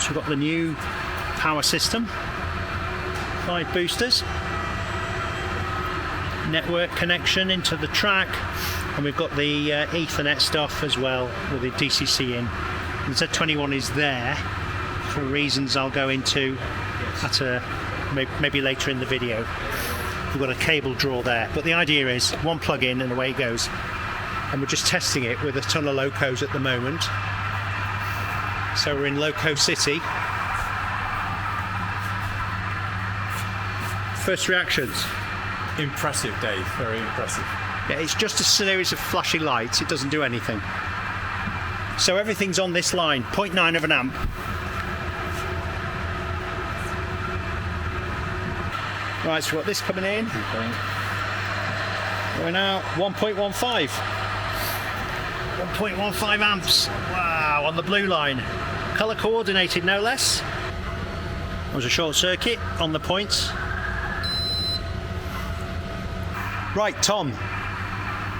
So we've got the new power system, 5 boosters, network connection into the track, and we've got the Ethernet stuff as well with the DCC in. The Z21 is there for reasons I'll go into at maybe later in the video. We've got a cable draw there, but the idea is one plug in and away it goes. And we're just testing it with a ton of locos at the moment. So we're in Loco City. First reactions? Impressive, Dave. Very impressive. Yeah, it's just a series of flashing lights. It doesn't do anything. So everything's on this line, 0.9 of an amp. Right, so we've got this coming in. We're now 1.15. 1.15 amps. Wow, on the blue line. Colour coordinated, no less. There was a short circuit on the points. Right, Tom.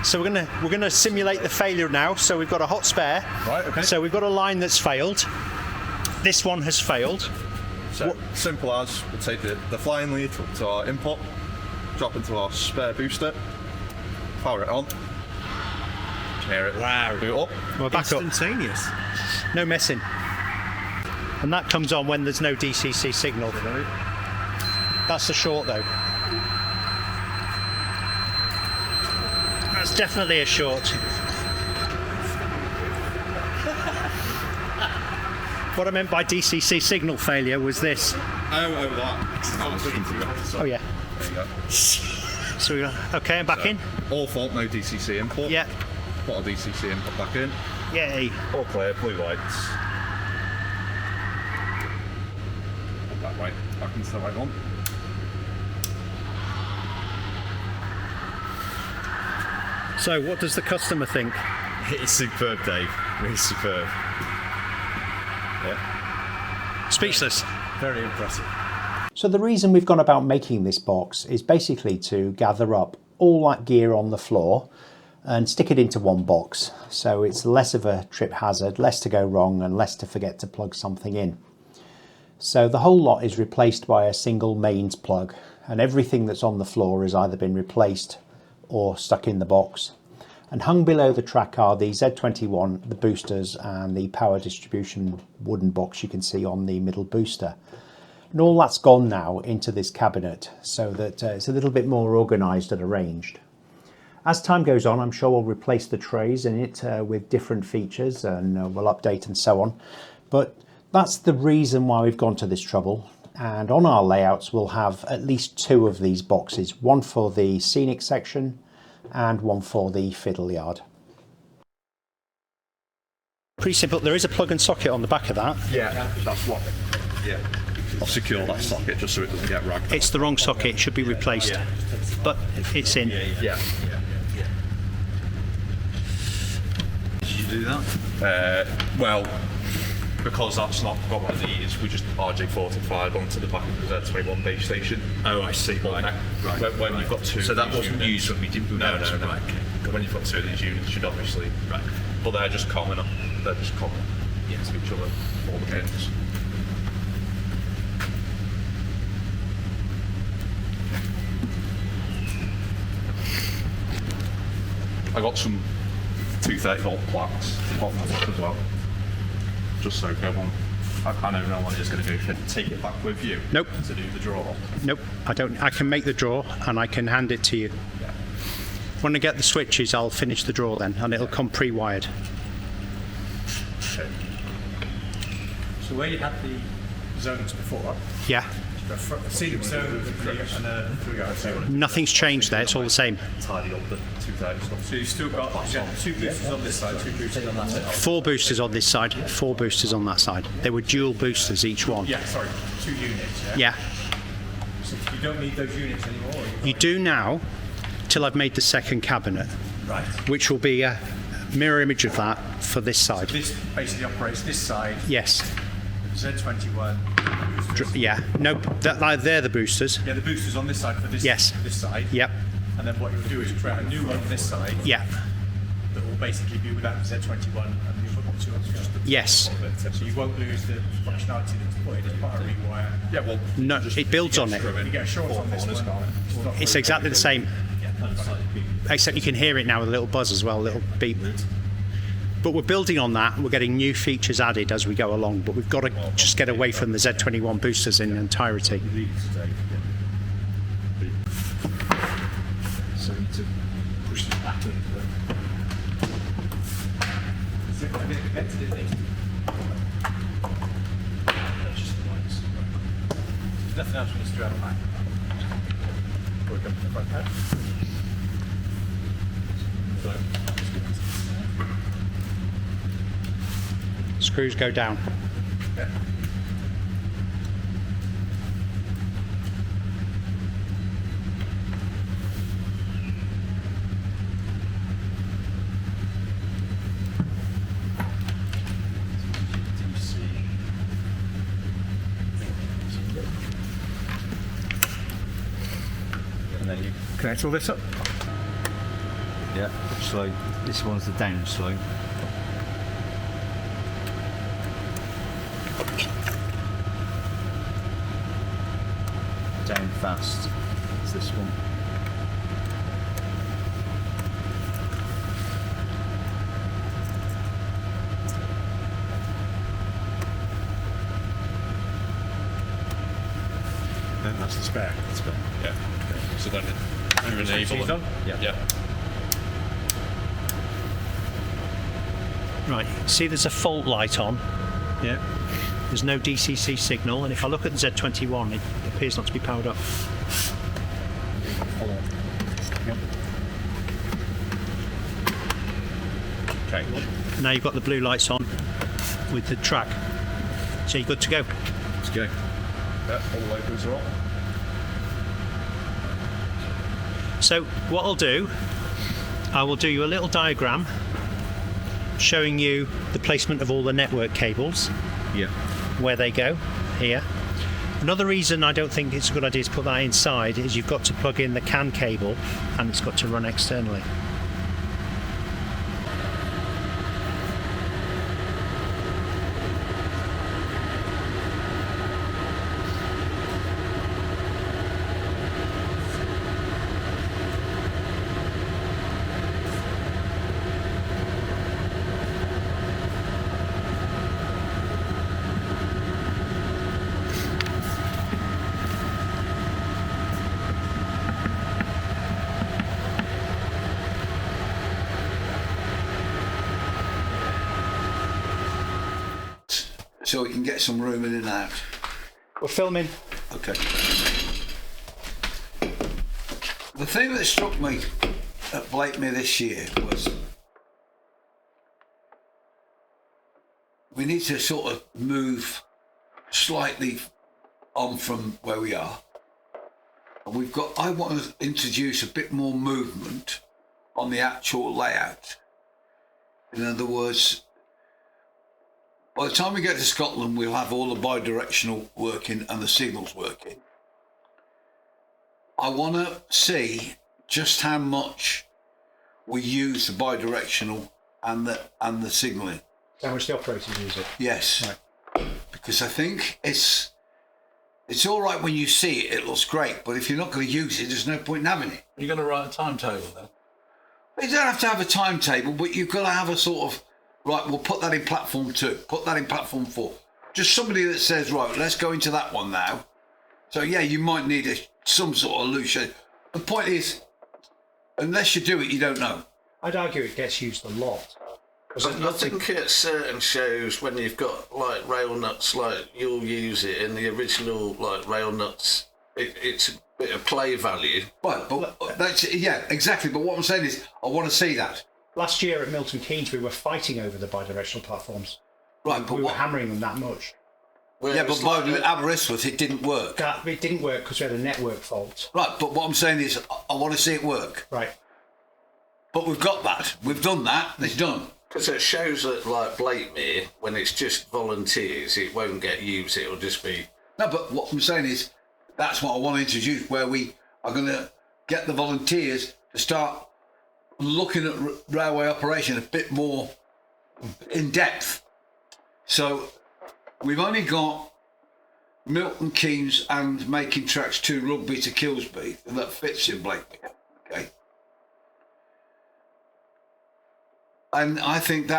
So we're gonna simulate the failure now. So we've got a hot spare. Right. Okay. So we've got a line that's failed. This one has failed. So simple as we'll take the flying lead up to our input, drop into our spare booster, power it on. Hear it. Wow. Boot up. We're back up. Instantaneous. No messing. And that comes on when there's no DCC signal. That's the short though. That's definitely a short. What I meant by DCC signal failure was this. Oh, that. I was looking through that. Oh yeah. There you go. So we're okay, I'm back in. All fault, no DCC input. Yeah. Put our DCC input back in. Yay. All clear, blue lights. Put that right back into the right one. So what does the customer think? It's superb, Dave. Really superb. Yeah. Speechless. Very impressive. So the reason we've gone about making this box is basically to gather up all that gear on the floor and stick it into one box. So it's less of a trip hazard, less to go wrong and less to forget to plug something in. So the whole lot is replaced by a single mains plug, and everything that's on the floor has either been replaced or stuck in the box. And hung below the track are the Z21, the boosters and the power distribution wooden box you can see on the middle booster. And all that's gone now into this cabinet so that it's a little bit more organised and arranged. As time goes on, I'm sure we'll replace the trays in it with different features and we'll update and so on. But that's the reason why we've gone to this trouble. And on our layouts, we'll have at least 2 of these boxes, one for the scenic section and one for the fiddle yard. Pretty simple. There is a plug and socket on the back of that. Yeah, that's what. Yeah. I'll secure that socket just so it doesn't get ragged. It's the wrong socket, it should be replaced. But it's in. Yeah. Did you do that? Well, because that's not got one of these, we just RJ45 onto the back of the Z21 base station. Oh, I see. Right. When you've got 2 So of that these wasn't units, used when we did. No. Right. Okay. When you've got 2 of these units, you should obviously. Right. But they're just common. They're just common to each other. All the pins. I got some 230 volt plaques to pop that up as well. Just so everyone. I know no one is going to go take it back with you. Nope. To do the draw. Nope, I don't. I can make the draw and I can hand it to you. Yeah. When I get the switches, I'll finish the draw then, and it'll come pre-wired. Okay. So where you had the zones before, Yeah. the ceiling zone and the 3 Nothing's changed there. It's all the same. Tidy up the 230 stuff. So you've still got 2 boosters on this side, 2 boosters on that side. 4 boosters on this side, 4 boosters on that side. They were dual boosters each one. Yeah, sorry, 2 units. Yeah. So you don't need those units anymore. You do now, till I've made the second cabinet, Right. which will be a mirror image of that for this side. This basically operates this side. Yes. Z21. Yeah. Nope. They're the boosters. Yeah, the boosters on this side for this. Yes. This side. Yep. And then what you'll do is create a new one on this side. Yeah. That will basically be without the Z21 and the other box. Yes. So you won't lose the functionality that's put in as part of rewire. Yeah, well, No, it builds on it. You get a short on this one. It's exactly the same, except you can hear it now with a little buzz as well, a little beep. But we're building on that. We're getting new features added as we go along, but we've got to just get away from the Z21 boosters in entirety. So we need to push this back a little bit. There's nothing else we need to do out of that. Before we come to the front pad. Screws go down. Yeah. And then you connect all this up. Yeah, slow. This one's the down slow. Down fast. It's this one. And that's the spare. yeah. So then you enable She's it. done? Yeah. Right, see there's a fault light on. Yeah. There's no DCC signal, and if I look at the Z21, it appears not to be powered up. Okay. Now you've got the blue lights on with the track, so you're good to go. Let's go. Yeah, all the labels are on. So what I'll do, I will do you a little diagram showing you the placement of all the network cables, Yeah. where they go, here. Another reason I don't think it's a good idea to put that inside is you've got to plug in the CAN cable and it's got to run externally. So we can get some room in and out. We're filming. Okay. The thing that struck me at Blakemere this year was we need to sort of move slightly on from where we are. And I want to introduce a bit more movement on the actual layout. In other words, by the time we get to Scotland, we'll have all the bi-directional working and the signals working. I want to see just how much we use the bi-directional and the signalling. How much the operators use it? Yes, right. Because I think it's all right when you see it, it looks great, but if you're not going to use it, there's no point in having it. You're going to write a timetable then? You don't have to have a timetable, but you've got to have a sort of, right, we'll put that in platform 2, put that in platform 4. Just somebody that says, right, let's go into that one now. So yeah, you might need some sort of loose shape. The point is, unless you do it, you don't know. I'd argue it gets used a lot. I think at certain shows when you've got like rail nuts, like you'll use it in the original like rail nuts. It's a bit of play value. Right, but that's, yeah, exactly. But what I'm saying is, I want to see that. Last year at Milton Keynes, we were fighting over the bi-directional platforms. Right, but we were hammering them that much. Where yeah, it's but by like Aberystwyth, it didn't work. It didn't work because we had a network fault. Right, but what I'm saying is, I want to see it work. Right. But we've got that. We've done that. It's done. Because it shows that like Blakemere, when it's just volunteers, it won't get used. It'll just be. No, but what I'm saying is, that's what I want to introduce, where we are going to get the volunteers to start looking at railway operation a bit more in depth. So we've only got Milton Keynes and making tracks to Rugby to Kilsby that fits in Blakemere. Okay. And I think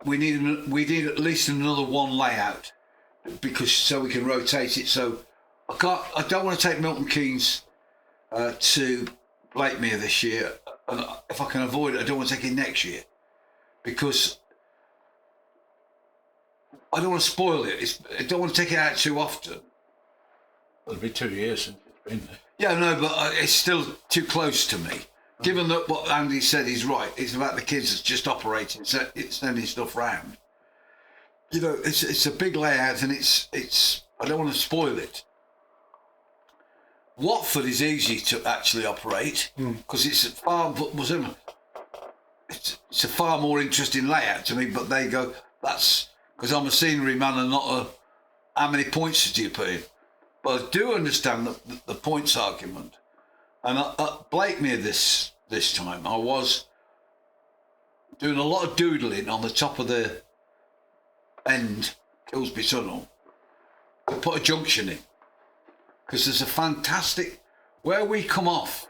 we need at least another one layout, because so we can rotate it. So I don't want to take Milton Keynes to Blakemere this year, and if I can avoid it, I don't want to take it next year, because I don't want to spoil it. I don't want to take it out too often. It'll be 2 years since it's been there. Yeah, no, but it's still too close to me. Given that what Andy said is right, it's about the kids that's just operating, so it's sending stuff round. You know, it's a big layout, and it's I don't want to spoil it. Watford is easy to actually operate because it's a far more interesting layout to me. But they go, that's because I'm a scenery man and not a how many points do you put in. But I do understand the points argument. And at Blakemere this time, I was doing a lot of doodling on the top of the end, Kilsby Tunnel, to put a junction in. Because there's a fantastic, where we come off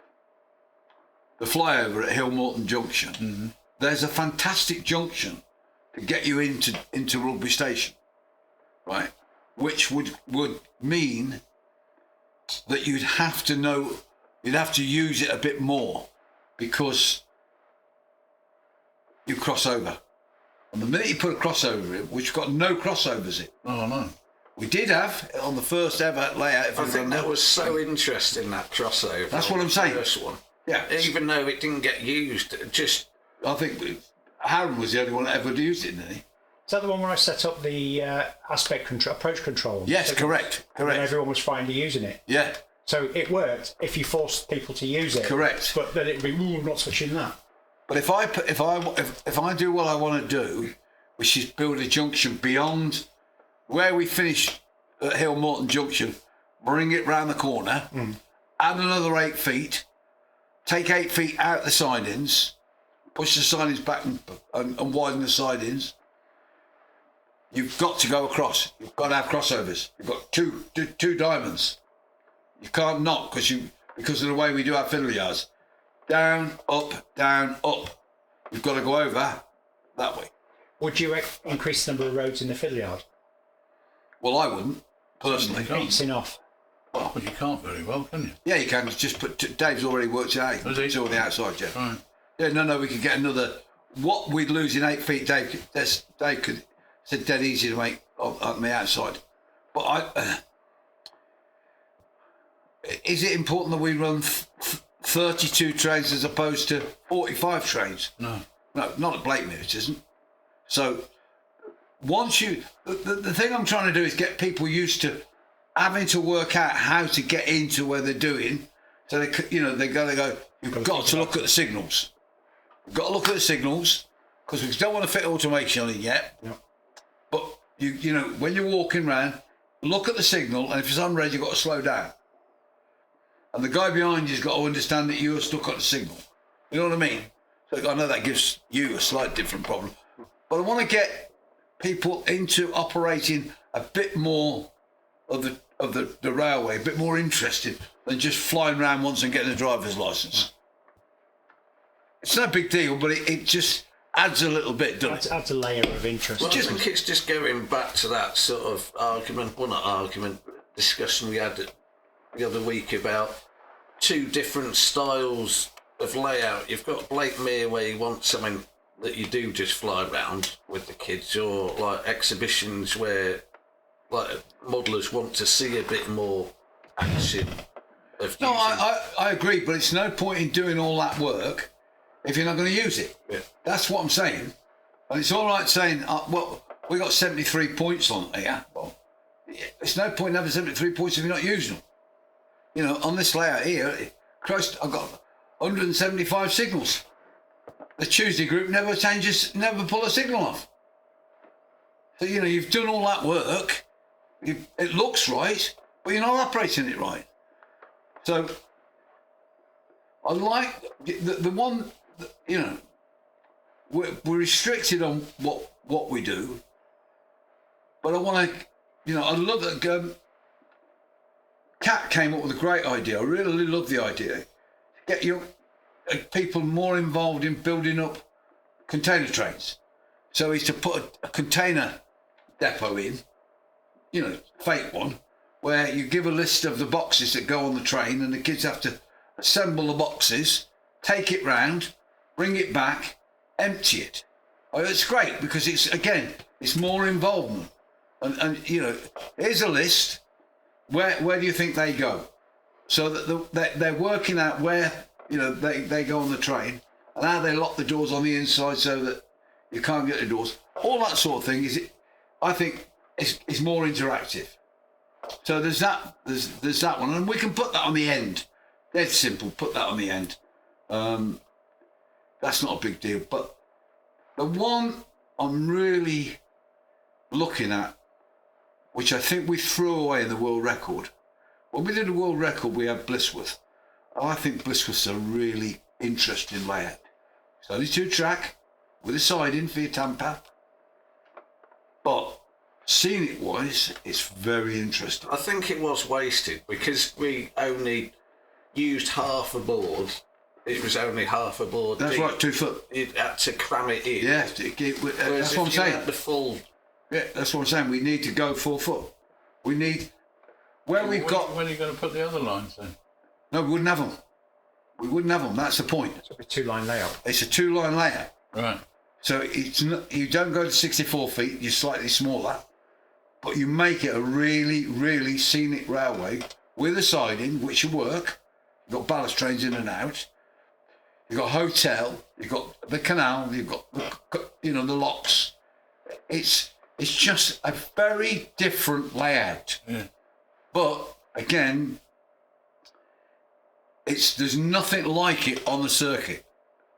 the flyover at Hillmorton Junction, there's a fantastic junction to get you into Rugby Station, right? Which would mean that you'd have to use it a bit more, because you cross over. And the minute you put a crossover in, which we've got no crossovers in. Oh, no. We did have on the first ever layout. I think that was so interesting, that crossover. That's what I'm saying. The first one. Yeah. Even though it didn't get used, I think Harron was the only one that ever used it, didn't he? Is that the one where I set up the approach control? Yes, so correct. And everyone was finally using it. Yeah. So it worked if you forced people to use it. Correct. But then it'd be, I'm not switching that. But if I do what I want to do, which is build a junction beyond where we finish at Hillmorton Junction, bring it round the corner, add another 8 feet, take 8 feet out the sidings, push the sidings back and widen the sidings. You've got to go across. You've got to have crossovers. You've got two diamonds. You can't knock because of the way we do our fiddle yards. Down, up, down, up. You've got to go over that way. Would you increase the number of roads in the fiddle yard? Well, I wouldn't, personally. It's enough. Well, you can't very well, can you? Yeah, you can. Just put... Dave's already worked it out. Has he? Two on the outside, yeah. Right. Yeah, no, we could get another... What we'd lose in 8 feet, Dave could... It's dead easy to make on the outside. But is it important that we run 32 trains as opposed to 45 trains? No. No, not at Blakemere, it isn't. So once you... The thing I'm trying to do is get people used to having to work out how to get into where they're doing. So they go, you've got to look at the signals. You've got to look at the signals because we don't want to fit automation on it yet. Yeah. But you know, when you're walking around, look at the signal, and if it's on red, you've got to slow down. And the guy behind you's got to understand that you're stuck on the signal. You know what I mean? So I know that gives you a slight different problem. But I want to get people into operating a bit more of the railway, a bit more interested than just flying around once and getting a driver's licence. It's no big deal, but it just adds a little bit, doesn't it? Adds a layer of interest. Well, I think it's just going back to that sort of discussion we had the other week about two different styles of layout. You've got Blakemere where you want something that you do just fly around with the kids, or like exhibitions where like modellers want to see a bit more action. No, I agree, but it's no point in doing all that work if you're not going to use it. Yeah. That's what I'm saying. And it's all right saying, well, we got 73 points on here. Well, it's no point in having 73 points if you're not using them. You know, on this layout here, Christ, I've got 175 signals. The Tuesday group never pull a signal off. So, you know, you've done all that work. It looks right, but you're not operating it right. So, I like the one, you know, we're restricted on what we do. But I want to, I love that. Kat came up with a great idea. I really love the idea. Get people more involved in building up container trains. So he's to put a container depot in, fake one, where you give a list of the boxes that go on the train, and the kids have to assemble the boxes, take it round, bring it back, empty it. Oh, it's great because it's more involvement. And here's a list. Where do you think they go? So that they're working out where they go on the train, and how they lock the doors on the inside so that you can't get the doors. All that sort of thing I think is more interactive. So there's that one, and we can put that on the end. Dead simple. Put that on the end. That's not a big deal. But the one I'm really looking at, which I think we threw away in the world record. When we did the world record, we had Blissworth. I think Blissworth's a really interesting layout. It's only 2-track with a siding for your tamper. But scenic-wise, it's very interesting. I think it was wasted because we only used half a board. It was only half a board. That's deep. right, 2 foot. You had to cram it in. Yeah, that's what I'm saying. The full. Yeah, that's what I'm saying. We need to go 4 foot. We need where we've got. When are you going to put the other lines in? No, we wouldn't have them. We wouldn't have them. That's the point. It's a 2-line layout. It's a 2-line layout. Right. So it's not, you don't go to 64 feet. You're slightly smaller, but you make it a really, really scenic railway with a siding, which will work. You've got ballast trains in and out. You've got hotel. You've got the canal. You've got the locks. It's just a very different layout. Yeah. But again, there's nothing like it on the circuit.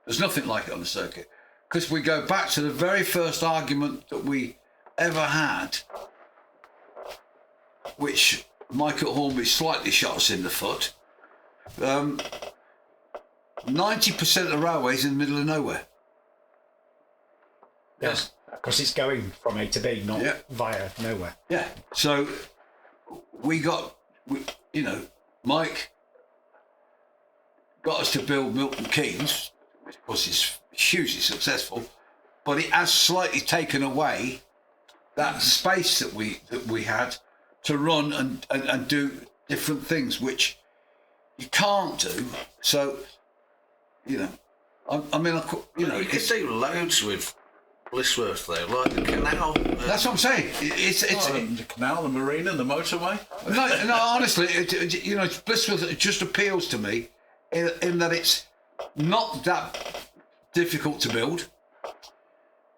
There's nothing like it on the circuit. Because we go back to the very first argument that we ever had, which Michael Hornby slightly shot us in the foot. 90% of the railway's in the middle of nowhere. Yes, because it's going from A to B, not via nowhere. Yeah. So Mike got us to build Milton Keynes, which of course is hugely successful, but it has slightly taken away that space that we had to run and do different things, which you can't do. So, you could do loads with Blissworth though, like the canal. That's what I'm saying. It's the canal, the marina, the motorway. No, honestly, Blissworth just appeals to me in that it's not that difficult to build.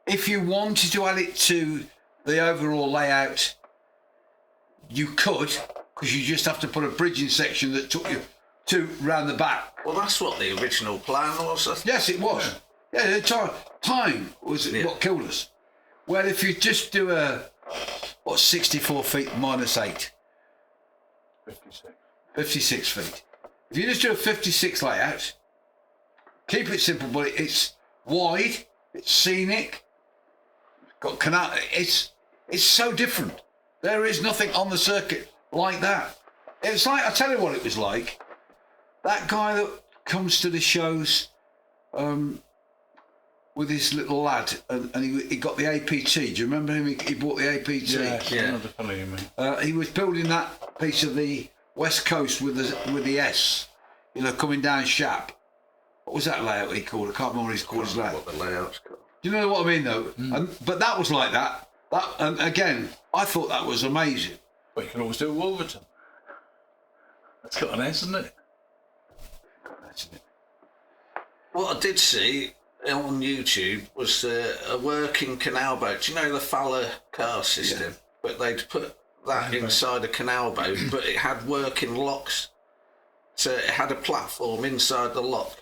If you wanted to add it to the overall layout, you could, because you just have to put a bridging section that took you round the back. Well, that's what the original plan was. Yes, it was. Yeah, time was what killed us. Well, if you just do 64 feet minus 8? 56 feet. If you just do a 56 layout, keep it simple, but it's wide, it's scenic, got canal. It's so different. There is nothing on the circuit like that. It's like, I tell you what it was like. That guy that comes to the shows with his little lad, and he got the APT. Do you remember him? He bought the APT. Yeah. He was building that piece of the West Coast with the S, coming down Shap. What was that layout he called? I can't remember what he's called his layout. What the layout's called. Do you know what I mean, though? But that was like that. And again, I thought that was amazing. But you can always do Wolverton. That's got an S, isn't it? What I did see on YouTube was a working canal boat. Do you know the Fowler car system? Yeah. But they'd put that inside a canal boat, but it had working locks. So it had a platform inside the lock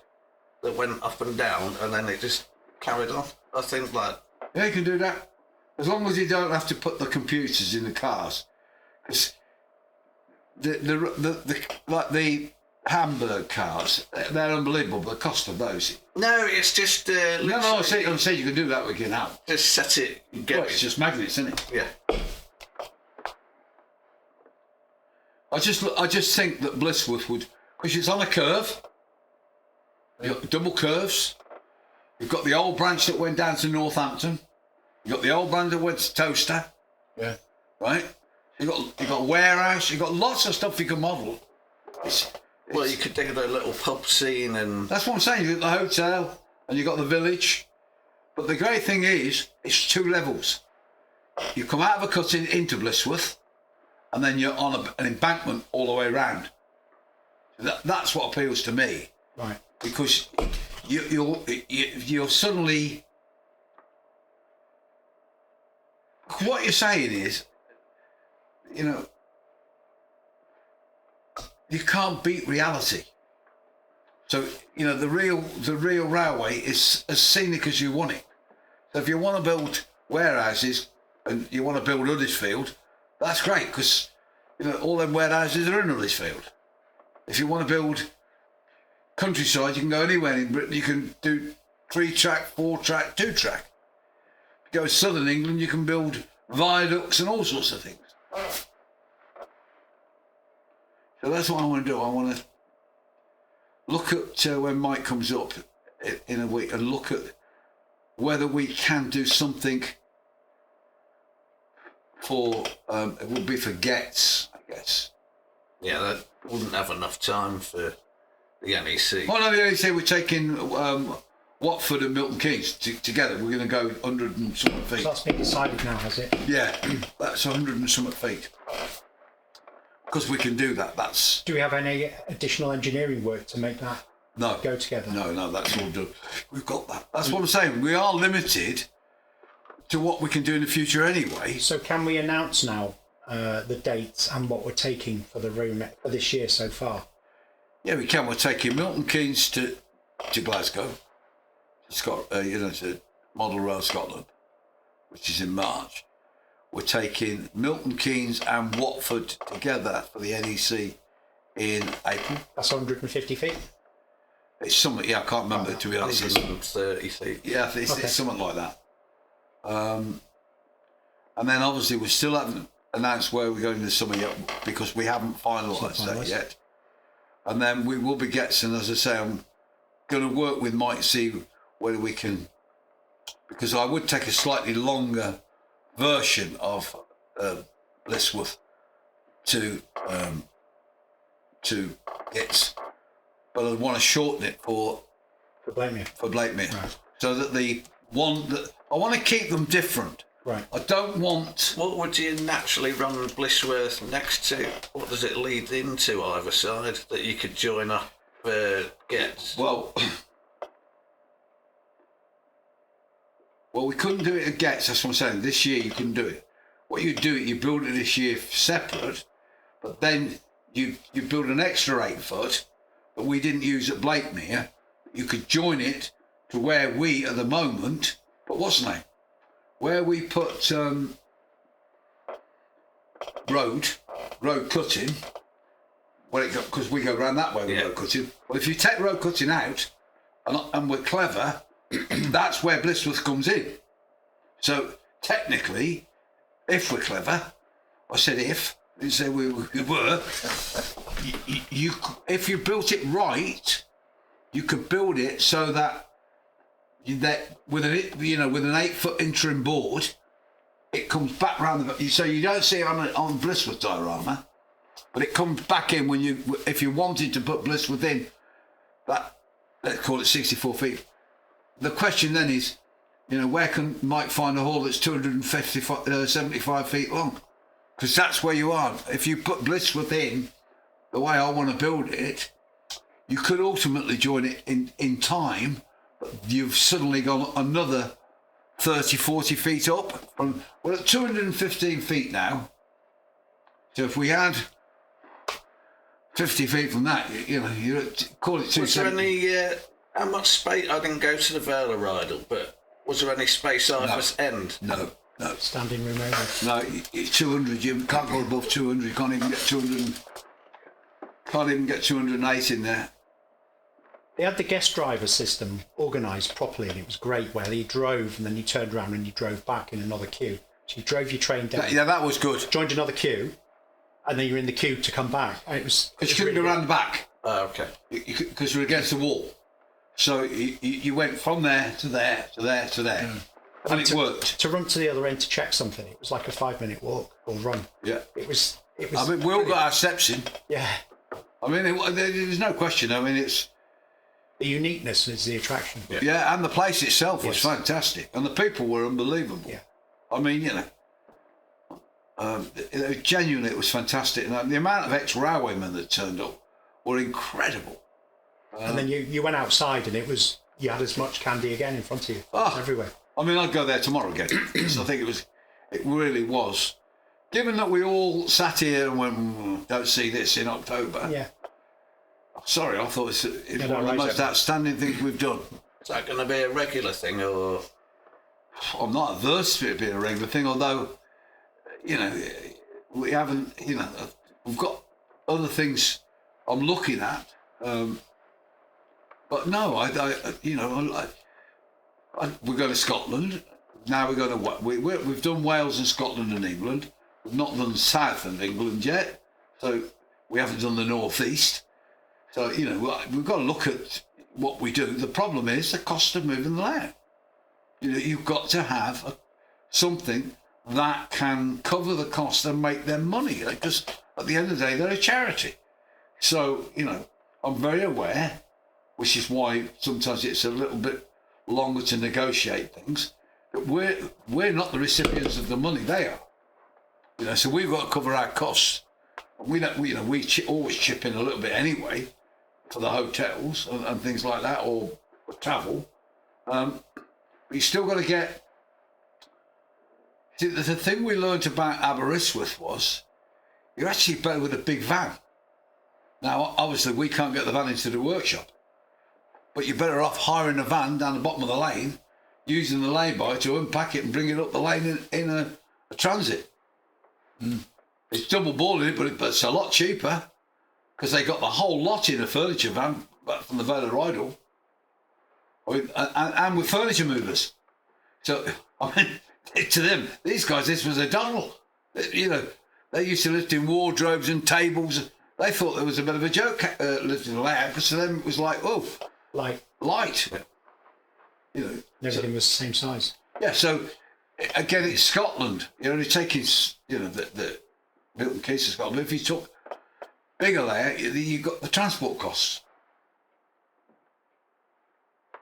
that went up and down, and then it just carried on. I think yeah, you can do that as long as you don't have to put the computers in the cars, because the Hamburg cars, they're unbelievable, the cost of those. No, it's just... No, I'm saying you can do that with your now. Just set it and get Well, it's just magnets, isn't it? Yeah. I just think that Blissworth would, because it's on a curve, you've got double curves, you've got the old branch that went down to Northampton, you've got the old branch that went to Toaster, Yeah. right? You've got a warehouse, you've got lots of stuff you can model. Well, you could think of a little pub scene and... That's what I'm saying. You've got the hotel and you've got the village. But the great thing is, it's 2 levels. You come out of a cutting into Blissworth and then you're on an embankment all the way around. That's what appeals to me. Right. Because you're suddenly... What you're saying is, you know, you can't beat reality. So, you know, the real railway is as scenic as you want it. So if you want to build warehouses and you want to build Huddersfield, that's great, because, you know, all them warehouses are in Huddersfield. If you want to build countryside, you can go anywhere in Britain. You can do 3-track, 4-track, 2-track. If you go to southern England, you can build viaducts and all sorts of things. So that's what I want to do. I want to look at when Mike comes up in a week and look at whether we can do something for, it would be for Getz, I guess. Yeah, that wouldn't have enough time for the NEC. Well, no, the NEC, we're taking Watford and Milton Keynes together. We're going to go 100 and something feet. So that's been decided now, has it? Yeah, that's 100 and something feet. Because we can do that. That's... Do we have any additional engineering work to make that go together? No, that's all done. We've got that. That's what I'm saying. We are limited to what we can do in the future anyway. So can we announce now the dates and what we're taking for the room for this year so far? Yeah, we can. We're taking Milton Keynes to Glasgow, to Model Rail Scotland, which is in March. We're taking Milton Keynes and Watford together for the NEC in April. That's 150 feet? It's something, I can't remember, to be honest. 130 feet. Yeah, it's something like that. And then obviously we still haven't announced where we're going this summer yet, because we haven't finalised that yet. And then we will be getting, as I say, I'm going to work with Mike, see whether we can, because I would take a slightly longer version of Blissworth to Getz, but I want to shorten it for Blakemere. Right. So that the one that I want to keep them different. Right. I don't want. What would you naturally run Blissworth next to? What does it lead into either side that you could join up Getz? Well, we couldn't do it at Getz. That's what I'm saying. This year you couldn't do it. What you do, you build it this year separate, but then you build an extra 8 foot that we didn't use at Blakemere. You could join it to where we at the moment. But what's the name? Where we put road cutting. Well, because we go around that way with road cutting. Well, if you take road cutting out, and we're clever, that's where Blissworth comes in. So technically, if we're clever, I said if, I didn't say we were. You, if you built it right, you could build it so that with an 8 foot interim board, it comes back round so you don't see it on Blissworth diorama, but it comes back in if you wanted to put Blissworth in that, let's call it 64 feet. The question then is, where can Mike find a hall that's 75 feet long? Because that's where you are. If you put Blissworth in the way I want to build it, you could ultimately join it in time, but you've suddenly gone another 30, 40 feet up. We're at 215 feet now. So if we had 50 feet from that, you're call it 270. Was there any, how much space, I didn't go to the Vela Rydal, but was there any space either end? No. Standing room only? No, it's 200. You can't go above 200. You can't even get 200. Can't even get 208 in there. They had the guest driver system organised properly, and it was great, where you drove and then you turned around and you drove back in another queue. So you drove your train down, Yeah, that was good. joined another queue, and then you're in the queue to come back. And it was. Because you couldn't go around the back. Okay. Because you're against the wall. So you went from there to there to there to there. Mm. And it worked. To run to the other end to check something, it was like a 5-minute walk or run. Yeah. It was. I mean, we all got our steps in. Yeah. I mean, there's no question. I mean, it's... The uniqueness is the attraction. Yeah, and the place itself was Yes. fantastic. And the people were unbelievable. Yeah. I mean, genuinely, it was fantastic. And the amount of ex-railwaymen that turned up were incredible. And then you went outside, and you had as much candy again in front of you. Everywhere. I mean, I'd go there tomorrow again. Because I think it really was. Given that we all sat here and went, don't see this in October. Yeah. Sorry, I thought it's Yeah, one of the right, most so. outstanding things we've done. Is that going to be a regular thing, or? I'm not averse to it being a regular thing, although, we haven't, we've got other things I'm looking at. But no, we're going to Scotland. Now we're going to, we've done Wales and Scotland and England. We've not done south of England yet. So we haven't done the northeast. So, we've got to look at what we do. The problem is the cost of moving the land. You've got to have something that can cover the cost and make them money. Because at the end of the day, they're a charity. So, I'm very aware, which is why sometimes it's a little bit longer to negotiate things, that we're not the recipients of the money, they are. So we've got to cover our costs. We don't, we always chip in a little bit anyway for the hotels and things like that, or travel. But you still got to get. See, the thing we learned about Aberystwyth was you're actually better with a big van. Now, obviously, we can't get the van into the workshop, but you're better off hiring a van down the bottom of the lane, using the lay-by to unpack it and bring it up the lane in a transit. It's double boarding it, but it's a lot cheaper because they got the whole lot in a furniture van back from the Vale of Rydal, and with furniture movers. So, I mean, to them, these guys, this was a doddle. They used to lift in wardrobes and tables. They thought there was a bit of a joke lifting the layout, because to them it was like, light. Everything was the same size. Yeah, so again, it's Scotland. You're only taking, the Milton Keynes of Scotland. But if you took bigger layout, you've got the transport costs.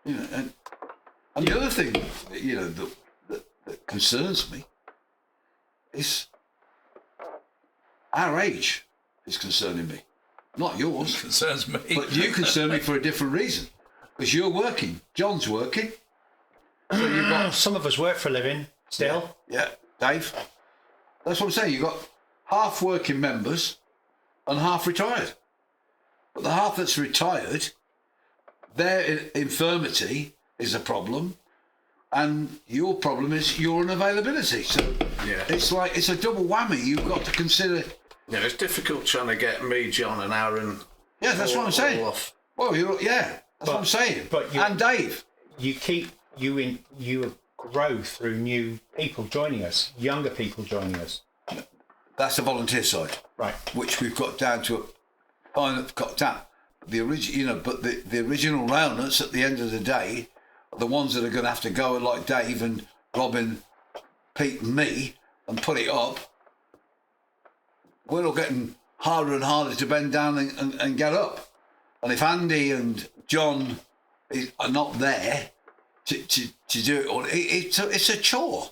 And the other thing, that concerns me is our age is concerning me. Not yours. Concerns me. But you concern me for a different reason. Because you're working. John's working. So you've got... Some of us work for a living still. Yeah, Dave. That's what I'm saying. You've got half working members and half retired. But the half that's retired, their infirmity is a problem, and your problem is your unavailability. So it's like, it's a double whammy. You've got to consider... Yeah, it's difficult trying to get me, John, and Aaron. Yeah, that's what I'm saying. Off. Well, that's what I'm saying. And Dave. You grow through new people joining us, younger people joining us. That's the volunteer side, right? Which we've got down to the original, but the original railnuts at the end of the day are the ones that are going to have to go, like Dave and Robin, Pete and me, and put it up. We're all getting harder and harder to bend down and get up. And if Andy and John are not there to do it all, it's a chore.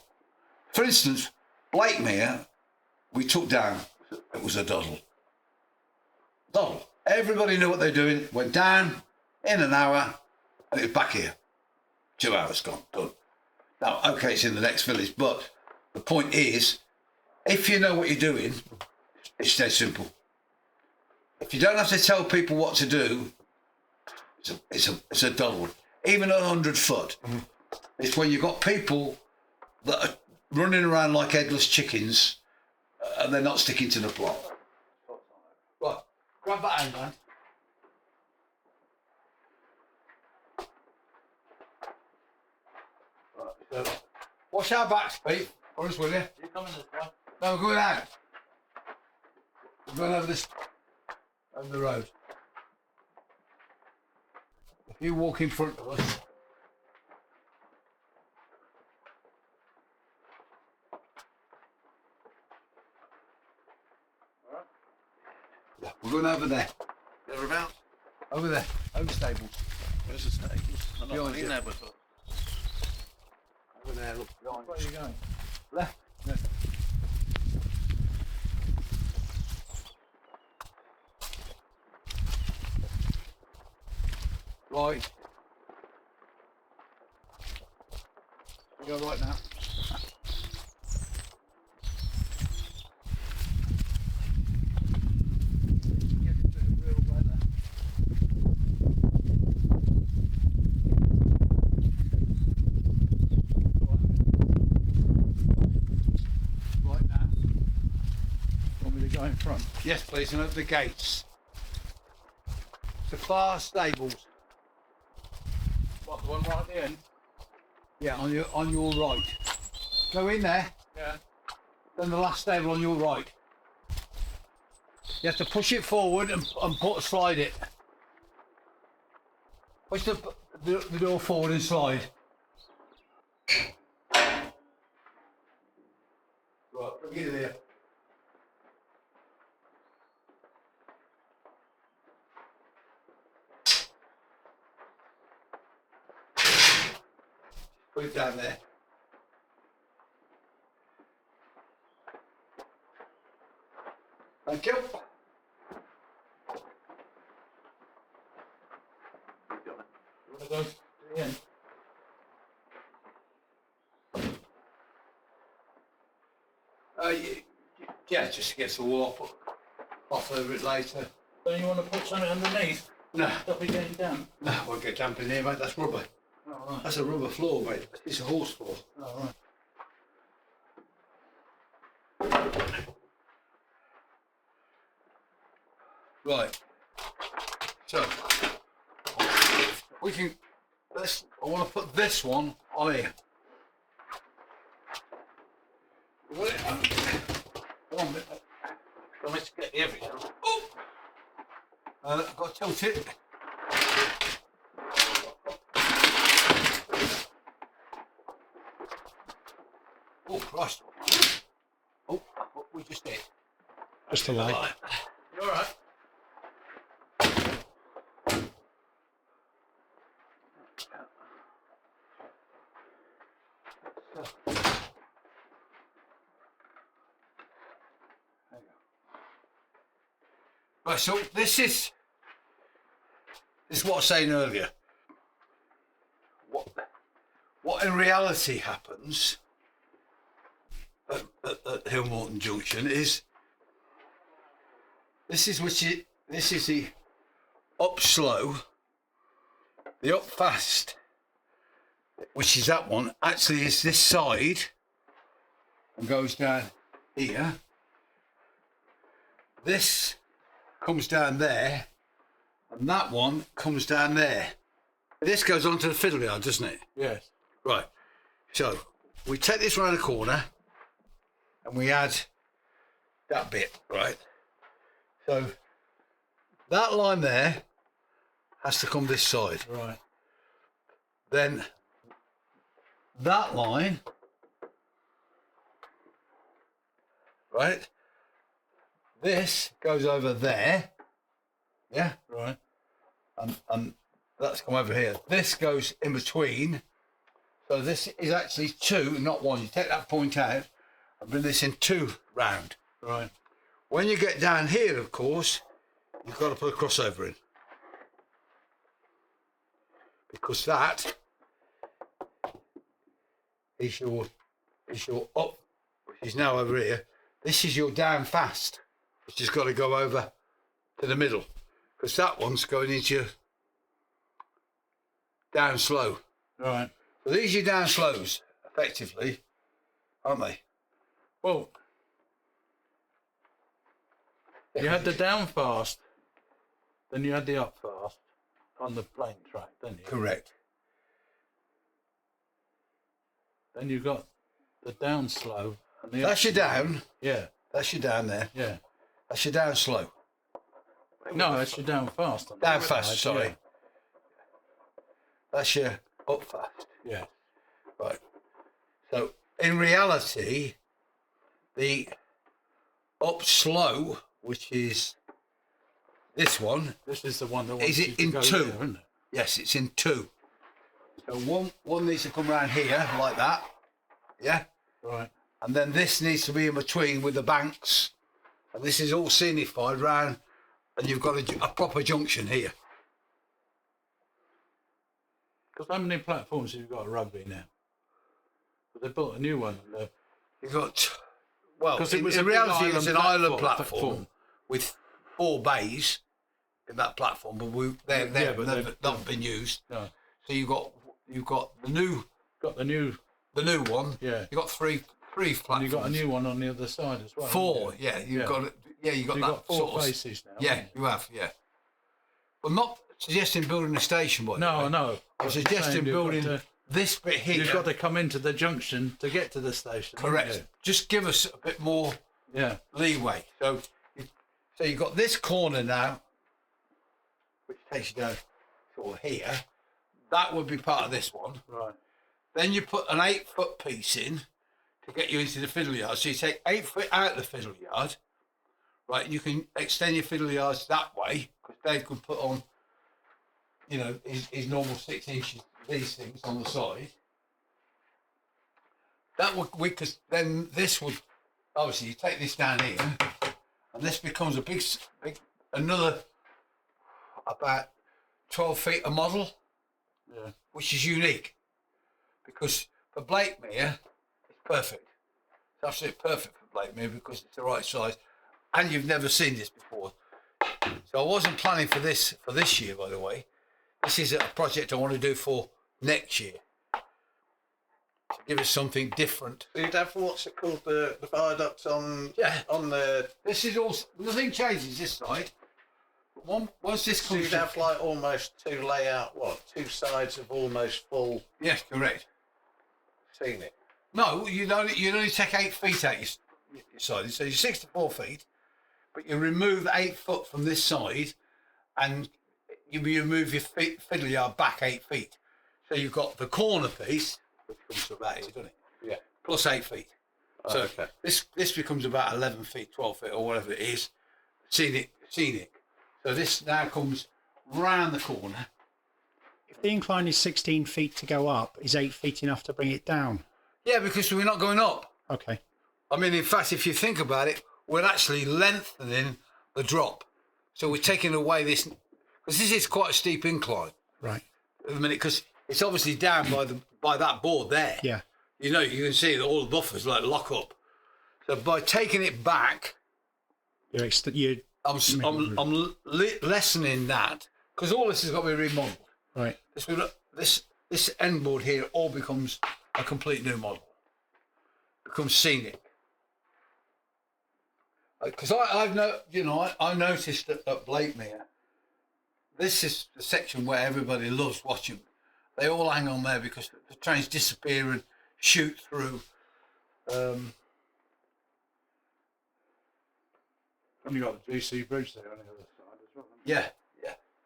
For instance, Blakemere, we took down, it was a doddle. Everybody knew what they were doing, went down in an hour, and it was back here. 2 hours gone, done. Now, okay, it's in the next village, but the point is, if you know what you're doing, it's dead simple. If you don't have to tell people what to do, it's a doddle. Even at 100 foot, it's when you've got people that are running around like headless chickens and they're not sticking to the plot. Right, Grab that hand, man. Right, so, watch our backs, Pete. Honest with you. You coming this way? No, we're going out. We're going over the road. If you walk in front of us. Yeah, we're going over there. Thereabouts. Over there. Over stables. Where's the stables? I'm Behind not you. in there before. Over there, look. Behind Where are you going? left. Left. Right. You go right now. Get a bit of real weather. Right now. Want me to go in front? Yes, please, and open the gates. The far stables. What, the one right at the end? Yeah, on your right. Go in there. Yeah. Then the last stable on your right. You have to push it forward and slide it. Push the door forward and slide. Right, bring it there. Put it down there. Thank you. You want to go to the end? Yeah, just to get the wall off over it later. Don't you want to put something underneath? No, Stop it getting damp. no, I won't get damp in here, mate. That's rubber. Oh, right. That's a rubber floor, mate. It's a horse floor. Oh, right. Right. So we can. I want to put this one on here. You want it? Come on, mate. Don't let you get everything. Oh! I've got to tilt it. Oh, Christ. Oh, what we just did. Just a light. You all right? Right, so this is what I was saying earlier. What in reality happens at Hillmorton Junction is this is the up slow, the up fast, which is that one, actually is this side and goes down here. This comes down there, and that one comes down there. This goes onto the fiddle yard, doesn't it? Yes. Right. So we take this round the corner, and we add that bit, right? So that line there has to come this side. Right. Then that line, right? This goes over there, yeah? Right. And that's come over here. This goes in between. So this is actually two, not one. You take that point out and bring this in two round. Right. When you get down here, of course, you've got to put a crossover in. Because that is your up, which is now over here. This is your down fast, which has got to go over to the middle. Because that one's going into your down slow. Right. So these are your down slows, effectively, aren't they? Well, you had the down fast. Then you had the up fast on the plane track, didn't you? Correct. Then you got the down slow. And the That's your down. Yeah, That's your down there. yeah. That's your down slow. No, that's your down fast. On the Down other fast, side, sorry. That's your up fast. Yeah. Right. So in reality, the up slow, which is this one, This is the one that Is wants it you to in go two? there, isn't it? yes, it's in two. So one needs to come round here like that. Yeah. Right. And then this needs to be in between with the banks. And this is all scenified round, and you've got a proper junction here. Because how many platforms have you got at Rugby now? 'Cause they built a new one. You've got, well, 'Cause it in was a big reality, it's an island island platform platform with 4 bays in that platform, but they've not been used. No. So you've got the new Got the new, one. Yeah. You've got three platforms. and you got a new one on the other side as well. 4. haven't you? Yeah, you've Yeah. got it. Yeah, you've got So that you've got 4 sort of. faces now. Yeah, haven't you have. Yeah. Well, not suggesting building a station, by the No, way. no. I'm suggesting building this bit here. You've got to come into the junction to get to the station. haven't Correct. you? Just give us a bit more Yeah. leeway. So you've got this corner now, which takes you down sort of here. That would be part of this one. Right. Then you put an 8-foot piece in to get you into the fiddle yard. So you take 8 foot out of the fiddle yard, right? You can extend your fiddle yards that way because Dave can put on, his normal 6 inches, these things on the side. That would, because then this would, obviously you take this down here and this becomes a big another about 12 feet a model, Yeah. which is unique. Because for Blakemere, it's perfect. It's absolutely perfect for Blakemere because it's the right size, and you've never seen this before. So I wasn't planning for this year, by the way. This is a project I want to do for next year to give us something different. So you'd have what's it called, the viaducts on on the. This is all. Nothing changes this side. Once this So comes, you'd have like almost 2 2 sides of almost full yes, correct. scenic. No, you'd only take 8 feet out your side. So you're 64 feet, but you remove 8 foot from this side, and you move your fiddle yard back 8 feet. So you've got the corner piece, which comes to about here, doesn't it? Yeah. Plus 8 feet. So Okay. this becomes about 11 feet, 12 feet, or whatever it is. Scenic. So this now comes round the corner. If the incline is 16 feet to go up, is 8 feet enough to bring it down? Yeah, because we're not going up. Okay. I mean, in fact, if you think about it, we're actually lengthening the drop. So we're taking away this, because this is quite a steep incline. Right. At the minute, because it's obviously down by that board there. Yeah. You can see that all the buffers lock up. So by taking it back, You're I'm lessening that, because all this has got to be remodeled. right. This end board here all becomes a complete new model. Becomes scenic. Because I noticed at Blakemere, this is the section where everybody loves watching. They all hang on there because the trains disappear and shoot through. And you got the GC bridge there on the other side as well. haven't you? Yeah.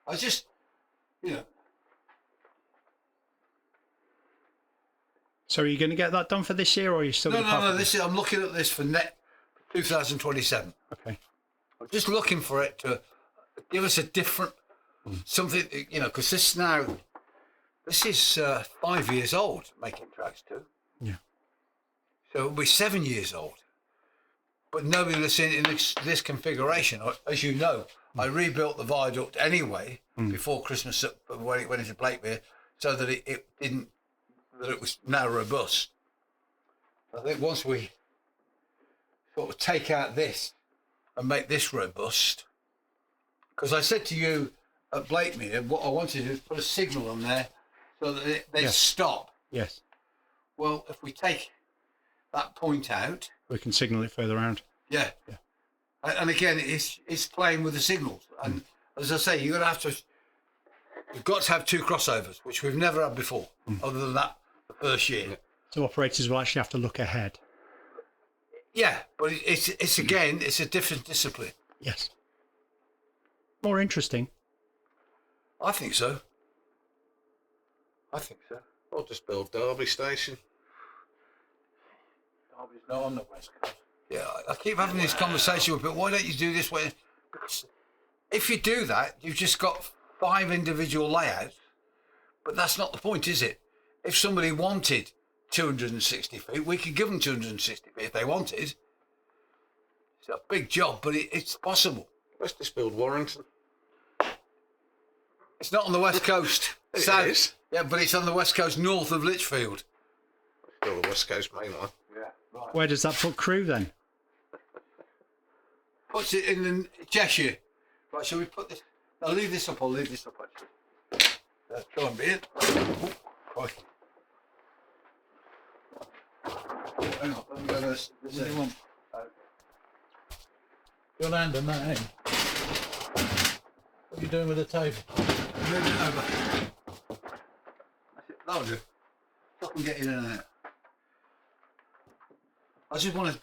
I just, So are you going to get that done for this year, or are you still? No. gonna I'm looking at this for 2027. Okay. I'm just looking for it to give us a different something, because this is 5 years old, making tracks too. Yeah. So it'll be 7 years old. But nobody that's in this configuration. As you know, I rebuilt the viaduct anyway before Christmas when it went into Blakemere, so that it was now robust. I think once we sort of take out this and make this robust, because I said to you at Blakemere, what I wanted to do is put a signal on there so that they stop. Yes. Well, if we take that point out, We can signal it further out. yeah. And again, it's playing with the signals, and as I say, you've got to have 2 crossovers, which we've never had before, other than that the first year. So operators will actually have to look ahead. Yeah, but it's again, it's a different discipline. Yes. More interesting. I think so. Or just build Derby Station. Derby's not on the West Coast. Yeah, I keep having this conversation with people. Why don't you do this way? Because if you do that, you've just got 5 individual layouts. But that's not the point, is it? If somebody wanted 260 feet, we could give them 260 feet if they wanted. It's a big job, but it's possible. Let's just build Warrington. It's not on the West Coast. It South. is. Yeah, but it's on the West Coast north of Lichfield. Build the West Coast main line. Yeah, right. Where does that put crew then? Puts it in Cheshire. Right, shall we put this? I'll leave this up, actually. Try and be it. Oh, crikey. Hang on, let me go this. What do you want? Your hand on that end. What are you doing with the table? Move it over. That's it. That'll do. Stop and get in and out. I just want to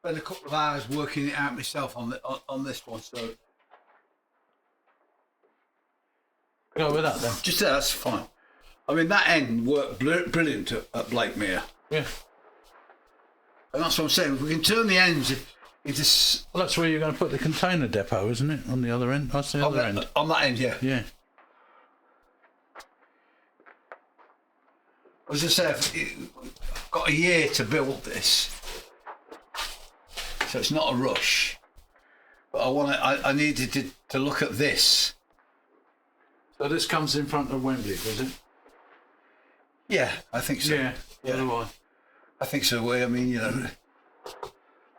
spend a couple of hours working it out myself on this one. So Go with that then. just that's fine. I mean, that end worked brilliant at Blakemere. Yeah. And that's what I'm saying. If we can turn the ends into Well, that's where you're going to put the container depot, isn't it? On the other end. That's the other end. on that end, yeah. Yeah. As I say, I've got a year to build this, so it's not a rush. But I needed to look at this. So this comes in front of Wembley, does it? Yeah, I think so. Yeah. Otherwise. I think so. I mean,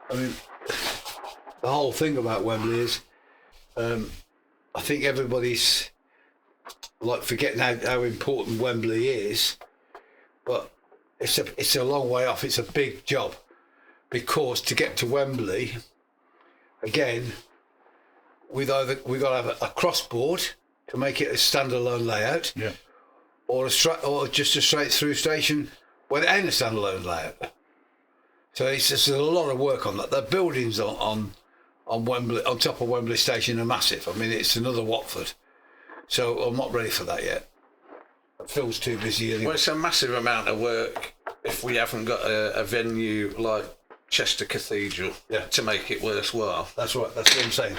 the whole thing about Wembley is, I think everybody's like forgetting how important Wembley is, but it's a long way off. It's a big job, because to get to Wembley, again, we got to have a crossboard to make it a standalone layout, Yeah. or just a straight through station where it ain't a standalone layout. So it's just a lot of work on that. The buildings on Wembley, on top of Wembley Station, are massive. I mean, it's another Watford. So I'm not ready for that yet. Phil's too busy anyway. Well, it's a massive amount of work if we haven't got a venue like Chester Cathedral Yeah. to make it worthwhile. That's right. That's what I'm saying.